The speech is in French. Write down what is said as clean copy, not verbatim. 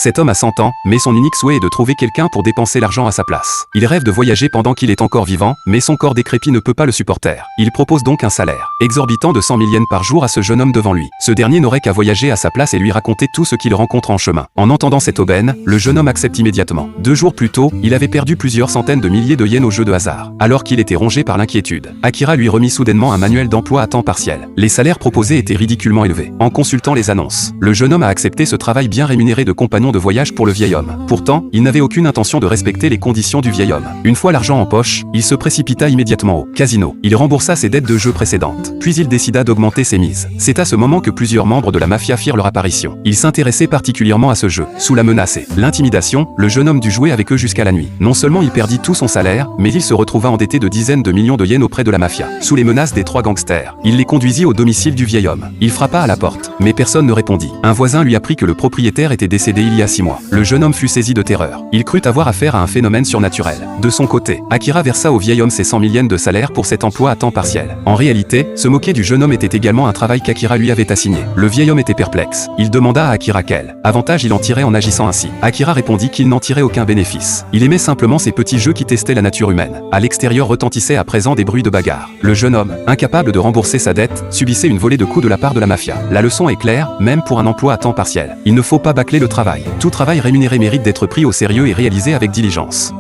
Cet homme a 100 ans, mais son unique souhait est de trouver quelqu'un pour dépenser l'argent à sa place. Il rêve de voyager pendant qu'il est encore vivant, mais son corps décrépit ne peut pas le supporter. Il propose donc un salaire exorbitant de 100 000 yens par jour à ce jeune homme devant lui. Ce dernier n'aurait qu'à voyager à sa place et lui raconter tout ce qu'il rencontre en chemin. En entendant cette aubaine, le jeune homme accepte immédiatement. 2 jours plus tôt, il avait perdu plusieurs centaines de milliers de yens au jeu de hasard. Alors qu'il était rongé par l'inquiétude, Akira lui remit soudainement un manuel d'emploi à temps partiel. Les salaires proposés étaient ridiculement élevés. En consultant les annonces, le jeune homme a accepté ce travail bien rémunéré de compagnon de voyage pour le vieil homme. Pourtant, il n'avait aucune intention de respecter les conditions du vieil homme. Une fois l'argent en poche, il se précipita immédiatement au casino. Il remboursa ses dettes de jeu précédentes. Puis il décida d'augmenter ses mises. C'est à ce moment que plusieurs membres de la mafia firent leur apparition. Ils s'intéressaient particulièrement à ce jeu. Sous la menace et l'intimidation, le jeune homme dut jouer avec eux jusqu'à la nuit. Non seulement il perdit tout son salaire, mais il se retrouva endetté de dizaines de millions de yens auprès de la mafia. Sous les menaces des 3 gangsters, il les conduisit au domicile du vieil homme. Il frappa à la porte, mais personne ne répondit. Un voisin lui apprit que le propriétaire était décédé il y a 6 mois. Le jeune homme fut saisi de terreur. Il crut avoir affaire à un phénomène surnaturel. De son côté, Akira versa au vieil homme ses 100 000 yens de salaire pour cet emploi à temps partiel. En réalité, se moquer du jeune homme était également un travail qu'Akira lui avait assigné. Le vieil homme était perplexe. Il demanda à Akira quel avantage il en tirait en agissant ainsi. Akira répondit qu'il n'en tirait aucun bénéfice. Il aimait simplement ces petits jeux qui testaient la nature humaine. À l'extérieur retentissaient à présent des bruits de bagarre. Le jeune homme, incapable de rembourser sa dette, subissait une volée de coups de la part de la mafia. La leçon est claire, même pour un emploi à temps partiel. Il ne faut pas bâcler le travail. Tout travail rémunéré mérite d'être pris au sérieux et réalisé avec diligence.